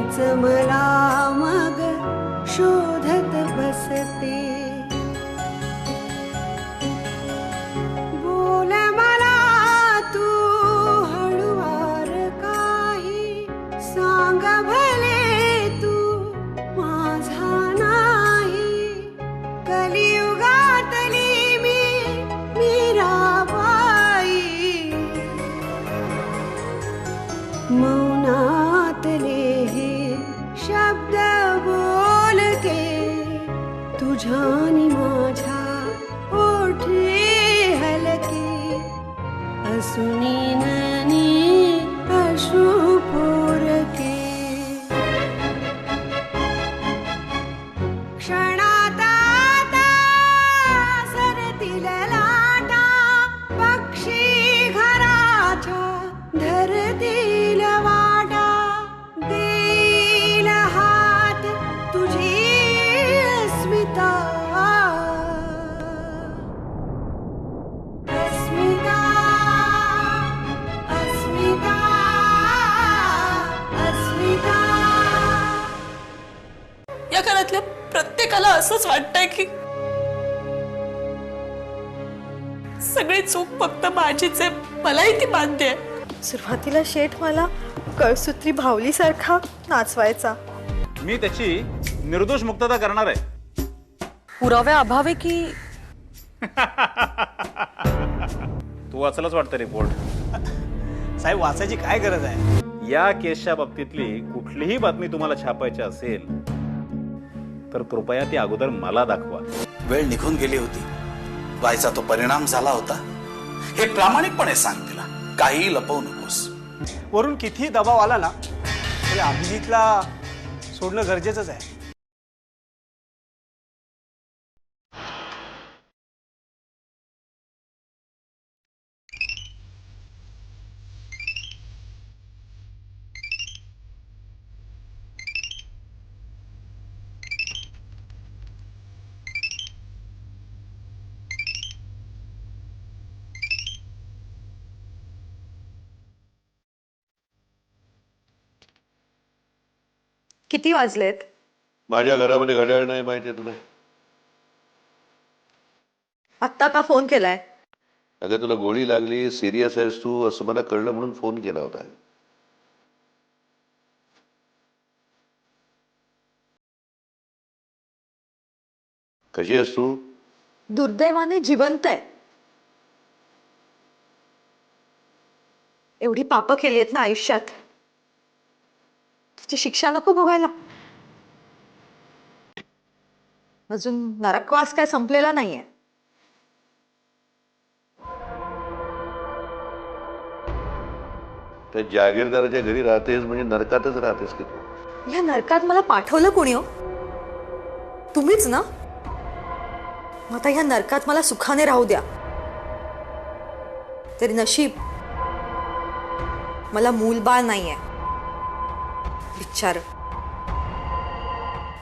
मीच मला मग शोधत बसते. बोल मला तू हळुवार काही, सांग भले तू माझा नाही. कलियुगातली मी मीराबाई, मौनातले हे शब्द बोलके तुझ्यानी माझ्या ओठे हलके. असुनी ननी अश्रू पोरके. क्षणात आता सरतील लाटा, पक्षी घराच्या धरतील वाटा. देईल हात तुझी अस्मिता, अस्मिता, अस्मिता, अस्मिता. या घरातल्या प्रत्येकाला असंच वाटतंय की सगळी चूक फक्त माझीच आहे. मलाही ती मान्य आहे. सुरुवातीला शेठ मला कळसूत्री भावलीसारखा नाचवायचा. मी त्याची निर्दोष मुक्तता करणार आहे. पुराव्या अभावे की तू वाचलाच वाटतं रिपोर्ट. साहेब वाचायची काय गरज आहे? या केसच्या बाबतीतली कुठलीही बातमी तुम्हाला छापायची असेल तर कृपया ती अगोदर मला दाखवा. वेळ निघून गेली होती, व्हायचा तो परिणाम झाला होता. हे प्रामाणिकपणे सांग तिला, काही लपवू नकोस. वरून किती दबाव आला ना तरी अभिजितला सोडणं गरजेचंच आहे. किती वाजलेत? माझ्या घरामध्ये घड्याळ नाही, माहिती आहे तुला? आत्ता का फोन केलाय? अगं तुला गोळी लागली, सिरियस आहेस तू असं मला कळलं म्हणून फोन केला होता. कशी आहेस तू? दुर्दैवाने जिवंत आहे. एवढी पापं केली आहेत ना आयुष्यात, त्याची शिक्षा नको भोगायला. अजून नरकवास काय संपलेला नाहीये. त्या जागीरदाराच्या घरी राहतेस म्हणजे नरकातच राहतेस की तू? या नरकात मला पाठवलं कोणी हो? तुम्हीच ना? मग आता ह्या नरकात मला सुखाने राहू द्या. तरी नशीब मला मूलबाळ नाहीये. बिचार,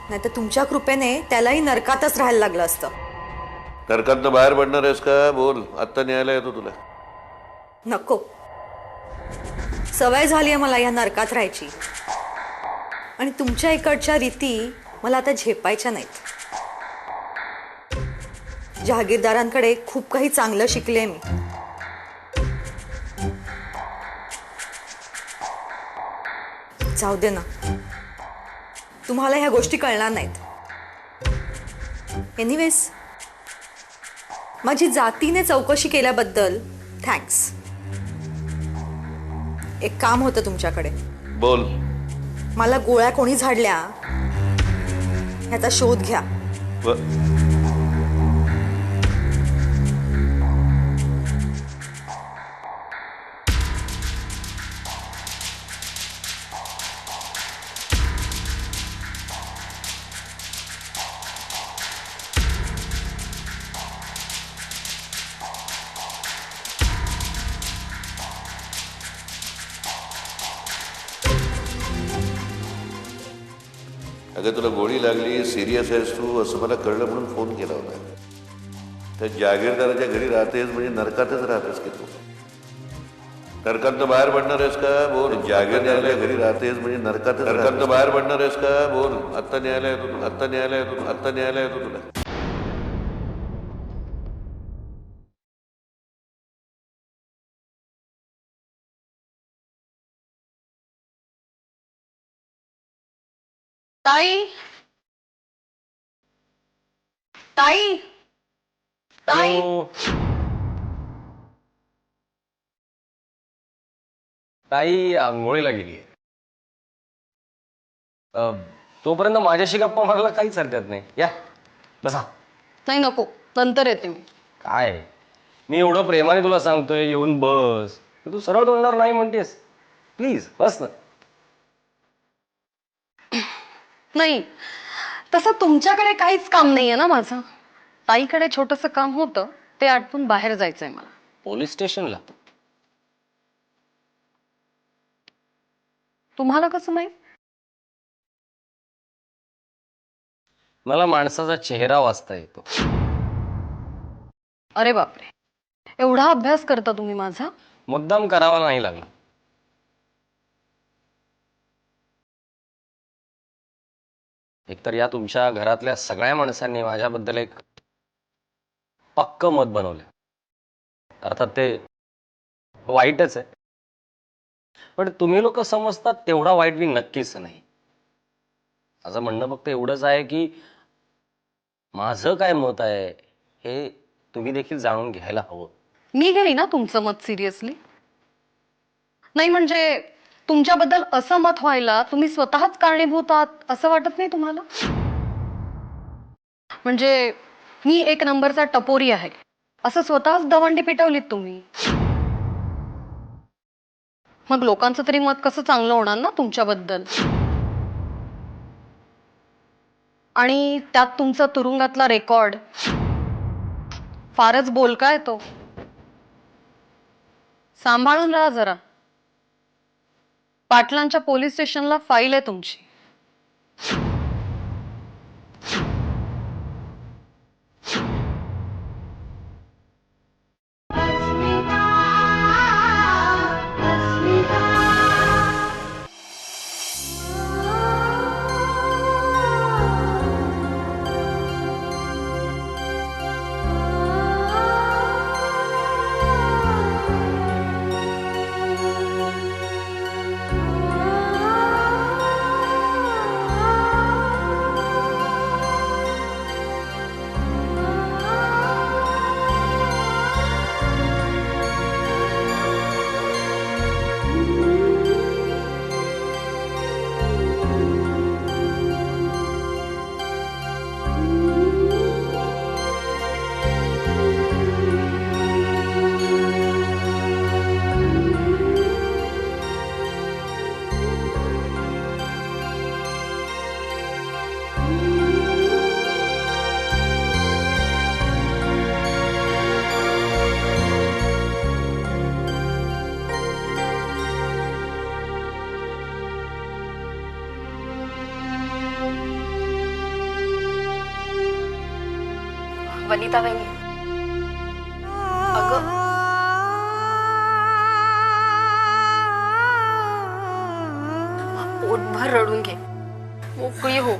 नाही तर तुमच्या कृपेने त्यालाही नरकातच राहायला लागलं असतं. नरकातनं बाहेर पडणार आहेस का? बोल, आत्ता न्यायला येतो तुला. नको, सवय झाली आहे मला या नरकात राहायची. आणि तुमच्या इकडच्या रीती मला आता झेपायच्या नाहीत. जहागीरदारांकडे खूप काही चांगलं शिकले मी. जाऊ दे ना, तुम्हाला ह्या गोष्टी कळणार नाहीत. एनिवेज, माझी जातीने चौकशी केल्याबद्दल थँक्स. एक काम होतं तुमच्याकडे. बोल. मला गोळ्या कोणी झाडल्या ह्याचा शोध घ्या. अगं तुला गोळी लागली, सिरियस आहेस तू असं मला कळलं म्हणून फोन केला होता. त्या जागीरदाराच्या घरी राहतेस म्हणजे नरकातच राहतेस की तू? नरकात बाहेर पडणार आहेस का बोल? जागे न्यायालय घरी राहतेस म्हणजे नरकात बाहेर पडणार आहेस का बोल? आत्ता न्यायालय येतो, आत्ता न्यायालय येतो, आत्ता न्यायालय येतो तुला. ताई ताई ताई ताई आंघोळीला गेली. तोपर्यंत माझ्याशी गप्पा मारायला काहीच हरकत नाही. या बसा. नाही नको, नंतर येते मी. काय मी एवढं प्रेमाने तुला सांगतोय येऊन बस, तू सरळ तोंडावर नाही म्हणतेस. प्लीज बस ना. नाही, तसं तुमच्याकडे काहीच काम नाहीये ना माझं. ताईकडे छोटंसं काम होतं, ते आटपून बाहेर जायचंय मला. पोलीस स्टेशनला? तुम्हाला कसं माहित? मला माणसाचा चेहरा वाचता येतो. अरे बापरे, एवढा अभ्यास करता तुम्ही माझा? मुद्दाम करावा नाही लागला. एकतर या तुमच्या घरातल्या सगळ्या माणसांनी माझ्याबद्दल एक पक्क मत बनवलं. अर्थात ते वाईटच आहे, पण तुम्ही लोक समजतात तेवढा वाईट मी नक्कीच नाही. माझं म्हणणं फक्त एवढंच आहे की माझं काय मत आहे हे तुम्ही देखील जाणून घ्यायला हवं. मी घेई ना तुमचं मत सिरियसली? नाही म्हणजे तुमच्याबद्दल असं मत व्हायला तुम्ही स्वतःच कारणीभूत आहात असं वाटत नाही तुम्हाला? म्हणजे मी एक नंबरचा टपोरी आहे असं स्वतःच दवंडी पिटवलीत तुम्ही. मग लोकांचं तरी मत कसं चांगलं होणार ना तुमच्याबद्दल? आणि त्यात तुमचा तुरुंगातला रेकॉर्ड फारच बोलका आहे तो. सांभाळून राहा जरा. पाटलांच्या पोलीस स्टेशनला फाईल आहे तुमची. वनिता वहिनी, अगं पोटभर रडून घे, मोकळी हो.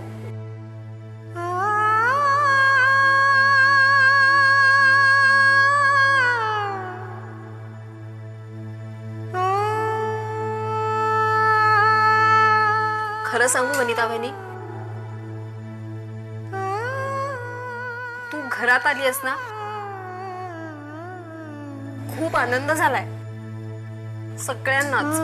खरं सांगू वनिता वहिनी, तू घरात आली आहेस ना, खूप आनंद झालाय सगळ्यांनाच.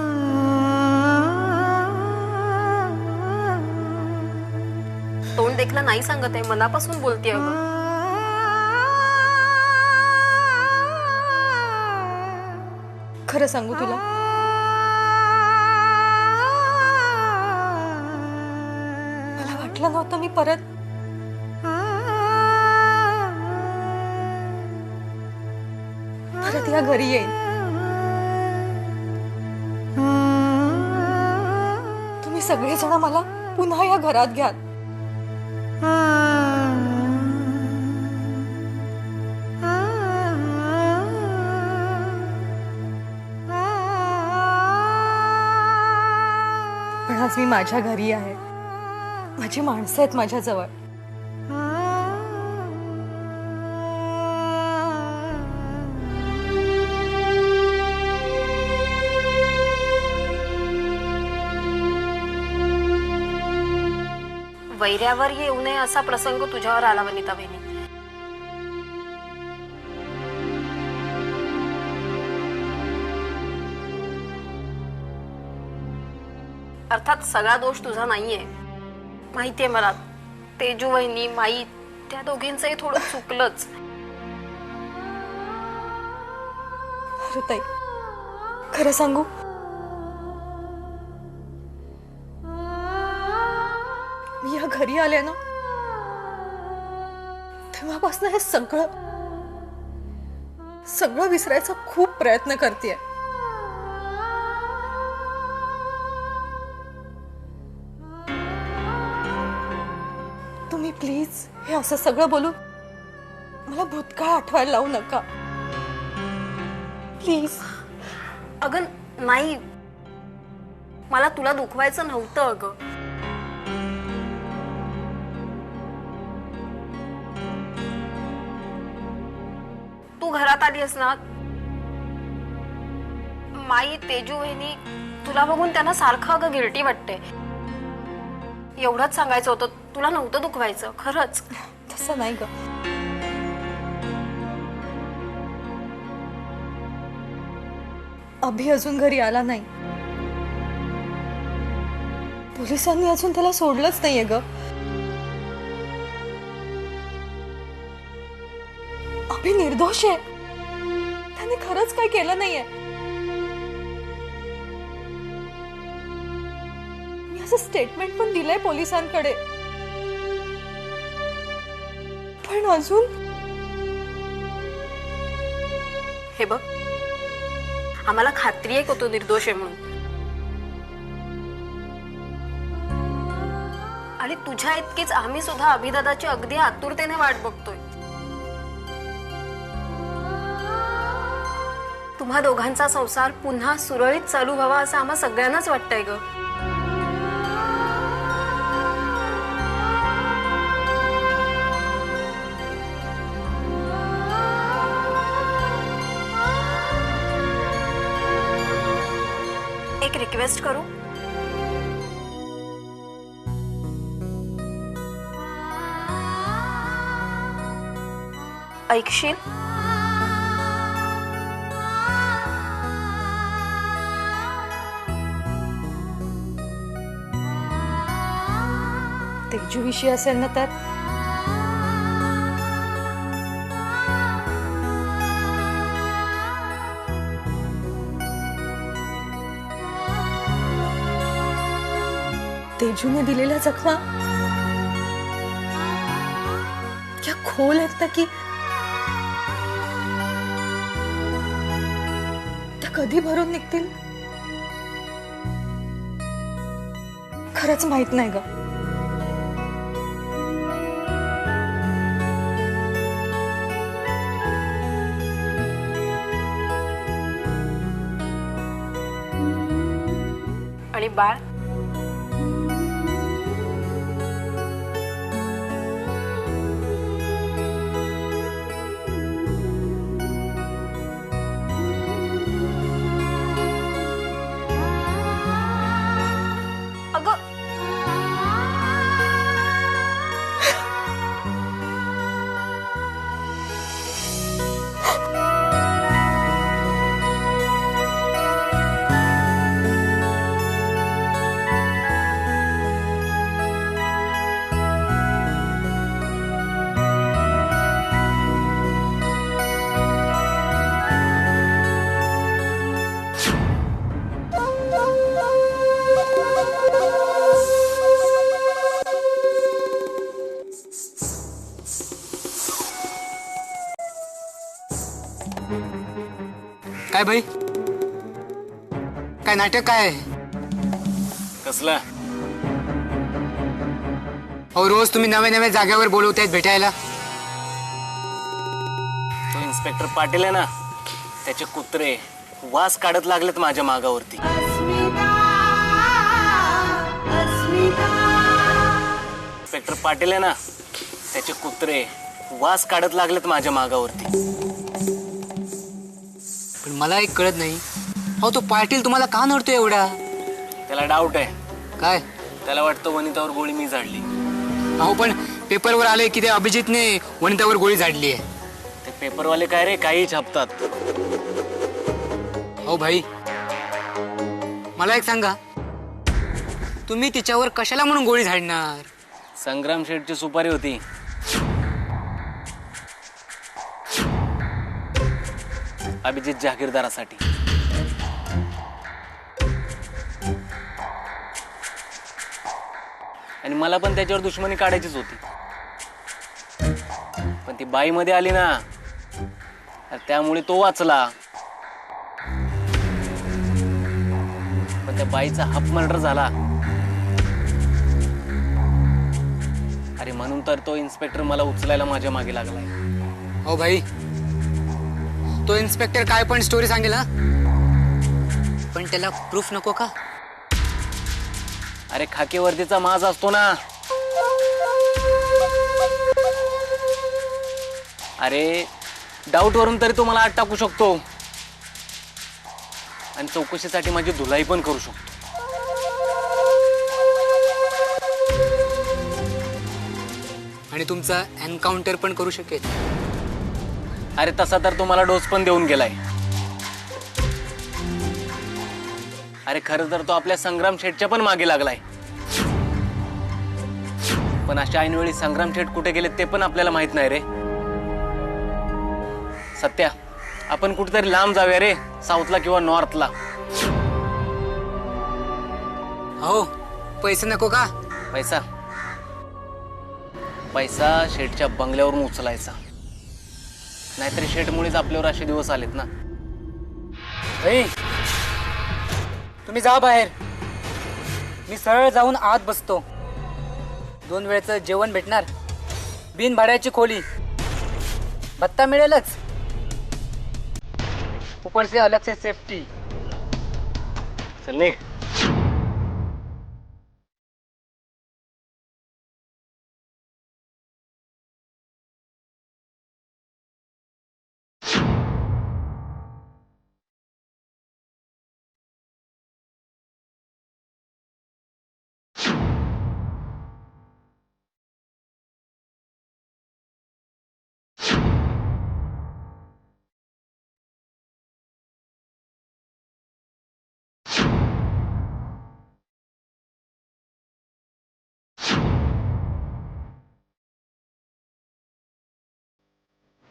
तोंड देखला नाही सांगत आहे, मनापासून बोलतेय अगं. खरं सांगू तुला, मला वाटलं नव्हतं मी परत या घरी येईन. तुम्ही सगळेजण मला पुन्हा या घरात घ्या. आज मी माझ्या घरी आहे, माझी माणसं आहेत माझ्याजवळ. वैऱ्यावर येऊ नये असा प्रसंग तुझ्यावर आला वनिता बहिणी. अर्थात सगळा दोष तुझा नाहीये, माहितीये मला. तेजू वहिनी, माई, त्या दोघींचंही थोडं चुकलंच. अरे ताई, खरं सांगू, मी या घरी आले ना तेव्हापासून हे सगळं विसरायचा खूप प्रयत्न करतेय. तुम्ही प्लीज हे असं सगळं बोलून मला भूतकाळ आठवायला लावू नका प्लीज. अगं नाही, मला तुला दुखवायचं नव्हतं. अगं तू घरात आलीस ना, माई, तेजू वहिनी, तुला बघून त्यांना सारखं अगं गिल्टी वाटते. एवढंच सांगायचं होतं, तुला नव्हतं दुखवायचं. खरंच तसं नाही ग. अभि अजून घरी आला नाही. पोलिसांनी अजून त्याला सोडलंच नाहीये ग. अभि निर्दोष आहे, त्याने खरंच काय केलं नाहीये. मी असं स्टेटमेंट पण दिलंय पोलिसांकडे, पण अजून. हे बघ, आम्हाला खात्री आहे की तो निर्दोष आहे म्हणून, आणि तुझ्या इतकीच आम्ही सुद्धा अभिदादाची अगदी आतुरतेने वाट बघतोय. तुम्हा दोघांचा संसार पुन्हा सुरळीत चालू व्हावा असं आम्हा सगळ्यांनाच वाटतंय ग. एक रिक्वेस्ट करू? ऐकशील? तेजू विषयी असेल ना तर तेजूने दिलेल्या जखमा क्या खोल आहेत ना की त्या कधी भरून निघतील खरंच माहित नाही ग. आणि बाळ, काय भाई, काय नाटक काय आहे? कसला? अहो रोज तुम्ही नव्या नव्या जागेवर बोलवतायत भेटायला. तो इन्स्पेक्टर पाटील आहे ना, त्याचे कुत्रे वास काढत लागलेत माझ्या मागावरती. अस्मिता पाटील आहे ना त्याचे कुत्रे वास काढत लागलेत माझ्या मागावरती. पण मला एक कळत नाही, अहो तो पाटील तुम्हाला का नडतो एवढा? त्याला डाऊट आहे. काय? त्याला वाटतं वनितावर गोळी मी झाडली. अहो पण पेपरवर आले की ते अभिजितने वनितावर गोळी झाडली आहे. ते पेपरवाले काय रे काही छापतात. हो भाई, मला एक सांगा, तुम्ही तिच्यावर कशाला म्हणून गोळी झाडणार? संग्राम शेठची सुपारी होती. अभिजित जहागीरदारासाठी. आणि मला पण त्याच्यावर दुश्मनी काढायचीच होती, पण ती बाई मध्ये आली ना, त्यामुळे तो वाचला. पण त्या बाईचा हाफ मर्डर झाला. अरे म्हणून तर तो इन्स्पेक्टर मला उचलायला माझ्या मागे लागलाय. हो भाई, तो इन्स्पेक्टर काय पण स्टोरी सांगेल ना, पण त्याला प्रूफ नको का? अरे खाकीवर्दीचा माज असतो ना. अरे डाऊट वरून तरी तो मला आत टाकू शकतो आणि चौकशीसाठी माझी धुलाई पण करू शकतो. आणि तुमचा एन्काउंटर पण करू शकेल. अरे तसा तर तो मला डोस पण देऊन गेलाय. अरे खरं तर तो आपल्या संग्राम शेठच्या पण मागे लागलाय. पण अशा ऐनवेळी संग्राम शेठ कुठे गेले ते पण आपल्याला माहित नाही रे. सत्या, आपण कुठेतरी लांब जाऊया रे, साऊथला किंवा नॉर्थला. हो, पैसे नको का? पैसा पैसा शेठच्या बंगल्यावरून उचलायचा, नाहीतरी शेठमुळेच आपल्यावर असे दिवस आलेत ना. तुम्ही जा बाहेर, मी सरळ जाऊन आत बसतो. 2 वेळचं जेवण भेटणार, बिन भाड्याची खोली, भत्ता मिळेलच, ऊपर से अलग से सेफ्टी. चल निघ.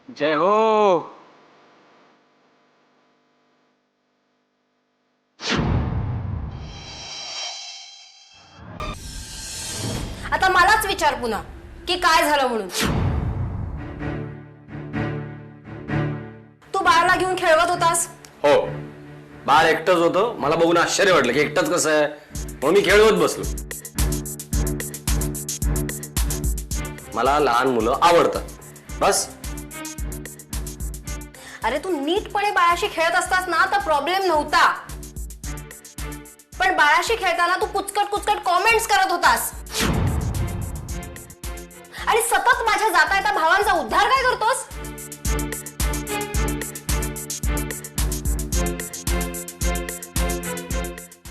जय हो. आता मलाच विचार पुन्हा की काय झालं म्हणून. तू बाळाला घेऊन खेळवत होतास. हो, बाळ एकटंच होतं. मला बघून आश्चर्य वाटलं की एकटंच कसं आहे, म्हणून मी खेळवत बसलो. मला लहान मुलं आवडतात बस. अरे तू नीटपणे बाळाशी खेळत असतास ना तर प्रॉब्लेम नव्हता, पण बाळाशी खेळताना तू कुचकट कॉमेंट्स करत होतास आणि सतत माझ्या जाता येता भावांचा उद्धार काय करतोस.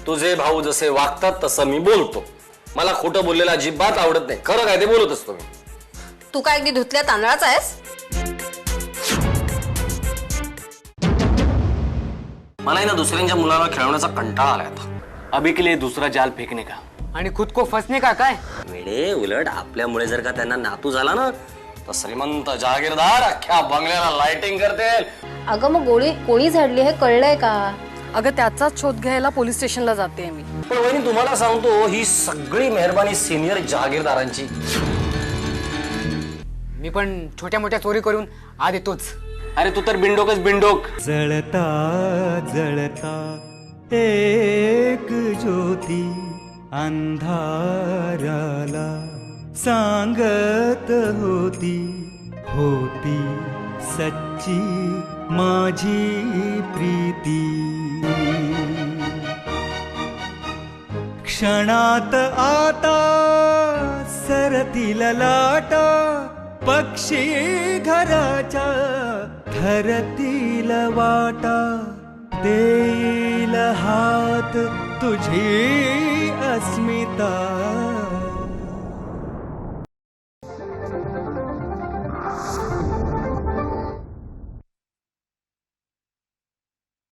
तुझे भाऊ जसे वागतात तसं मी बोलतो. मला खोटं बोललेलं अजिबात आवडत नाही. खरं काय ते बोलत असतो मी. तू काय अगदी धुतल्या तांदळाचा आहेस. मला ना दुसऱ्यांच्या मुलाला खेळवण्याचा कंटाळा आलाय आता. अभी के लिए दूसरा जाल फेंकने का. आणि खुद को फसणे का काय? वेडे, उलट आपल्यामुळे जर का त्यांना नातू झाला ना तर श्रीमंत जहागीरदार अख्ख्या बंगल्याला लाइटिंग करतील. अगं मग गोळी कोणी झाडली हे कळलंय का? अगं त्याचाच शोध घ्यायला पोलीस स्टेशनला जाते मी. पण वहिनी तुम्हाला सांगतो, ही सगळी मेहरबानी सिनियर जहागीरदारांची. मी पण छोट्या मोठ्या चोरी करून आत येतोच. अरे तू तर बिंडोकच बिंडोक. जळता जळता एक ज्योती अंधाराला सांगत होती, होती सच्ची माझी प्रीती. क्षणात आता सरतील लाटा पक्षी घराच्या धरतील वाटा देईल हात तुझी अस्मिता